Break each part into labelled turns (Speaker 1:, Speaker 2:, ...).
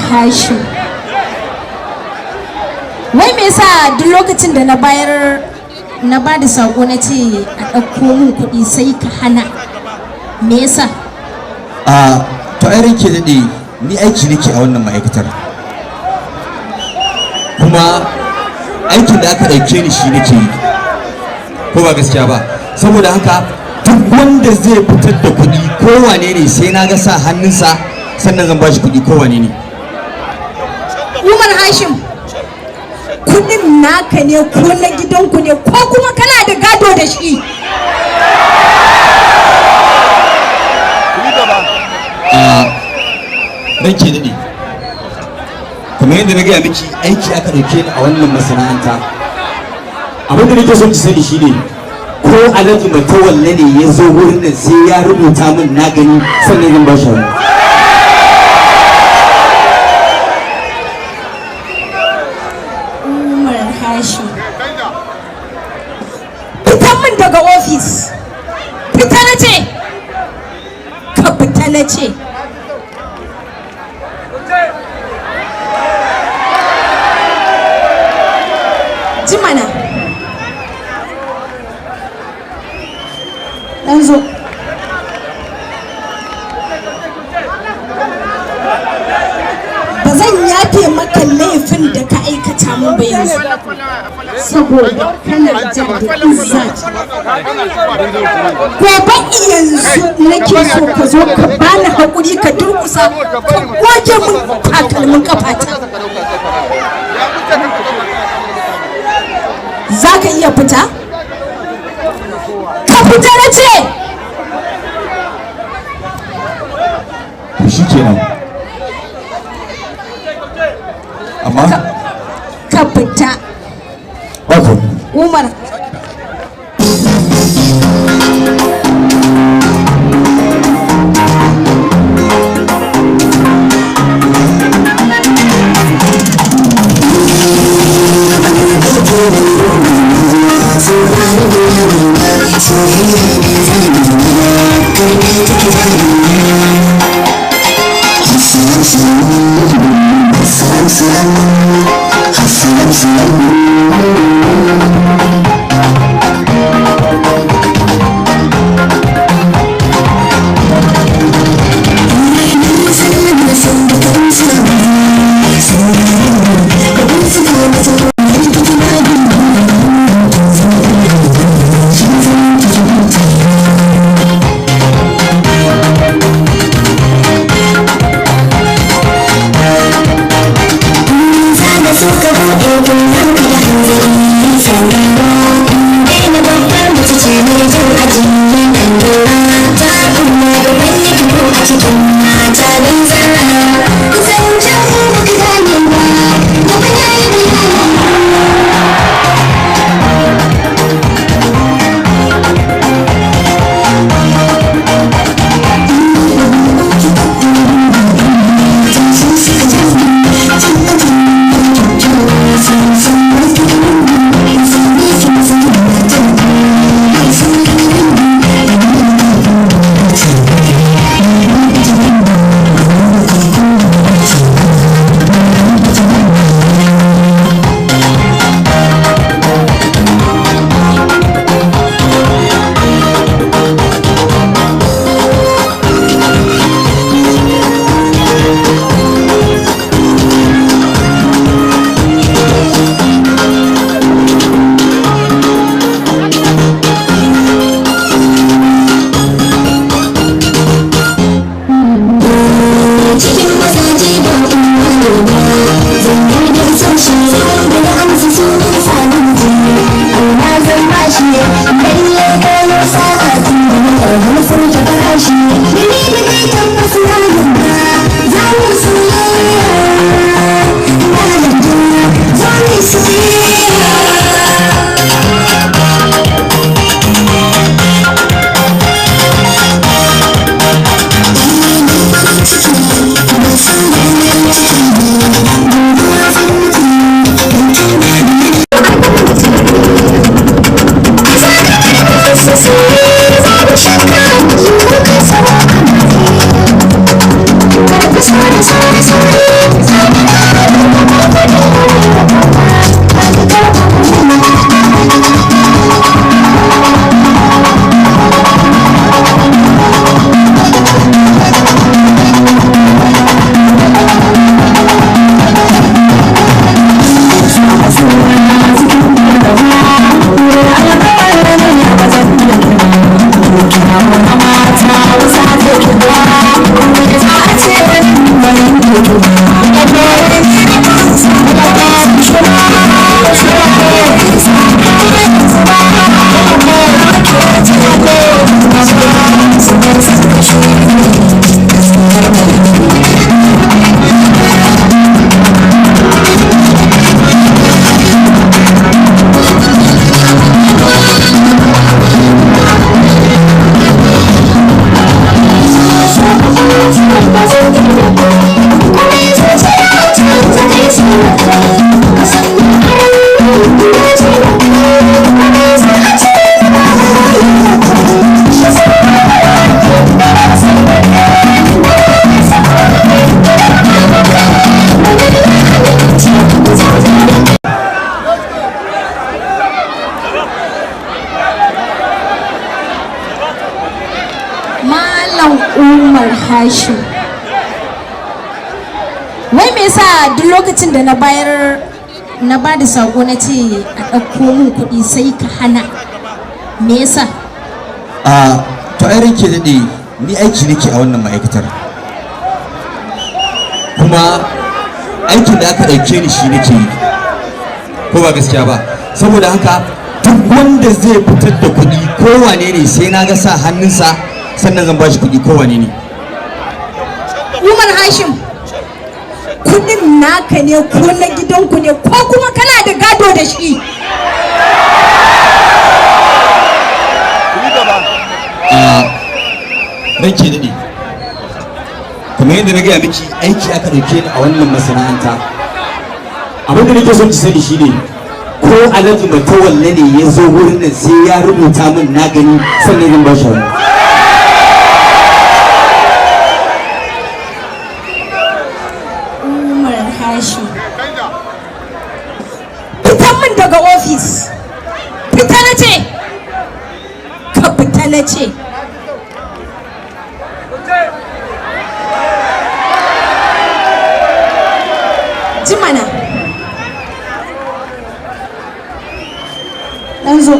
Speaker 1: Hashim. Wai me yasa duk lokacin da na ba da sako na ce a ɗauko min kuɗi sai ka hana? Me yasa?
Speaker 2: To ai ranke daɗe ni aiki nake a wannan ma'aikatar. Kuma aikin da aka ɗauke ni shi nake yi. Ko ba gaskiya ba? Saboda haka duk wanda zai fitar da kuɗi kowane ne sai na ga sa hannunsa sannan zan ba shi kuɗi kowane ne.
Speaker 1: Umar Hashim, kuɗin naka ne ko na gidanku ne ko kuma kana da gado da shi?
Speaker 2: Ranke daɗe, kamar yadda na gaya miki aiki aka ɗauke ni a wannan masana'anta. Abin da nake son ki sani shine ko Alhaji Matawalle ne ya zo wurin nan sai ya rubuta min na gani sannan zan ba shi hannu.
Speaker 1: Umar Hashim, fitan min daga ofis. Fita na ce, ka fita na ce. Jimana, ɗan zo. Ba zan yafe maka laifin da ka aikata min ba yanzu, saboda kana jan da izzat. Gobe yanzu nake so ka zo ka bani haƙuri ka durƙusa ka goge min takalmin kafata. Za ka iya fita? Ka fita na ce!
Speaker 2: Shi kenan. Amma?
Speaker 1: Ka fita.
Speaker 2: Okay.
Speaker 1: Umar.
Speaker 3: Babu shakka,
Speaker 1: Malam Umar Hashim, wai me yasa duk lokacin da na ba da sako na ce a ɗauko min kuɗi sai ka hana? Me yasa?
Speaker 2: To ai ranke daɗe, ni aiki nake a wannan ma'aikatar, kuma aikin da aka ɗauke ni shi nake yi, ko ba gaskiya ba? Saboda haka duk wanda zai fitar da kuɗi kowane ne sai na ga sa hannunsa sannan zan ba shi kuɗi kowane ne.
Speaker 1: Umar Hashim, kuɗin naka ne ko na gidanku ne ko kuma kana da gado da shi?
Speaker 2: Ranke daɗe, kamar yadda na gaya miki aiki aka ɗauke ni a wannan masana'anta. Abin da nake son ki sani shi ne, ko Alhaji Matawalle ne ya zo wurin nan sai ya rubuta min na gani sannan zan ba shi hannu.
Speaker 1: Umar Hashim, fitan min daga ofis, fita na ce, ka fita na ce. Ji mana, ɗan zo.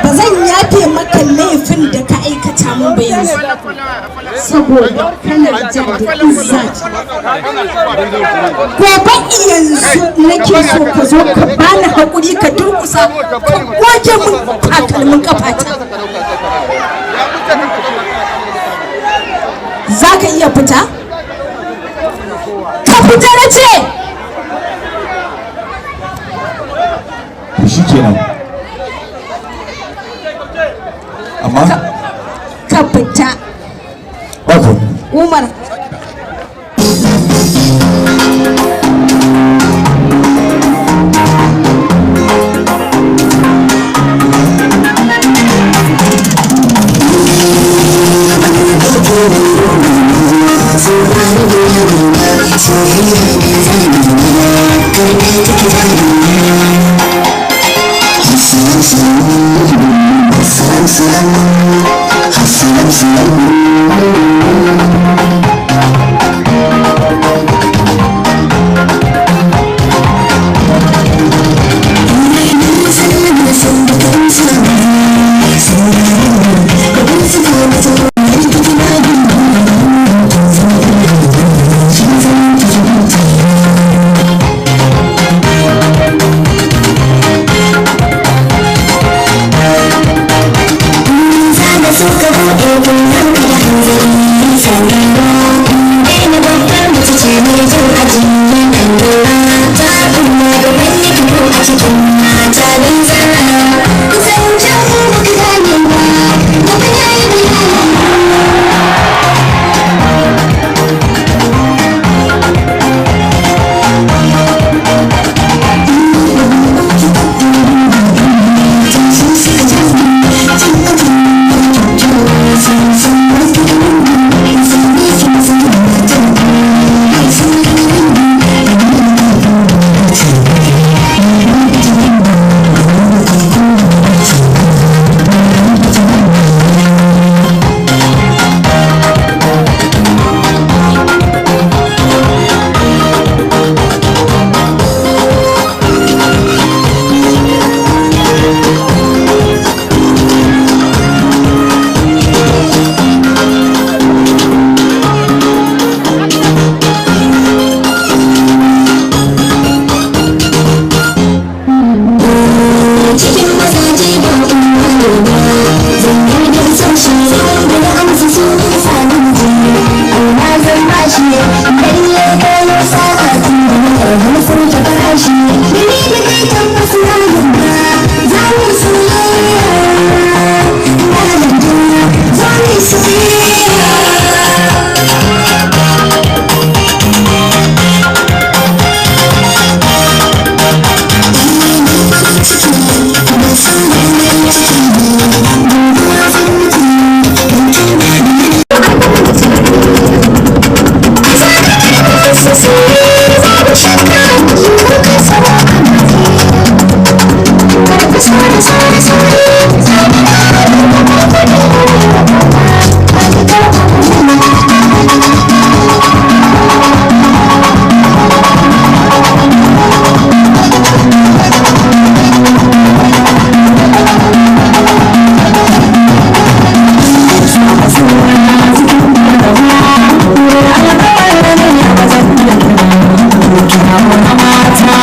Speaker 1: Ba zan yafe maka laifin da ka aikata min ba yanzu, saboda kana jan da izzati. Gobe yanzu nake so ka zo ka bani haƙuri ka durƙusa ka goge min takalmin ƙafata. Za ka iya fita? Ka fita na ce!
Speaker 2: Shi kenan. Amma?
Speaker 1: Ka fita.
Speaker 2: Okay.
Speaker 1: Umar.
Speaker 3: So come on,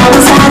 Speaker 1: Hausa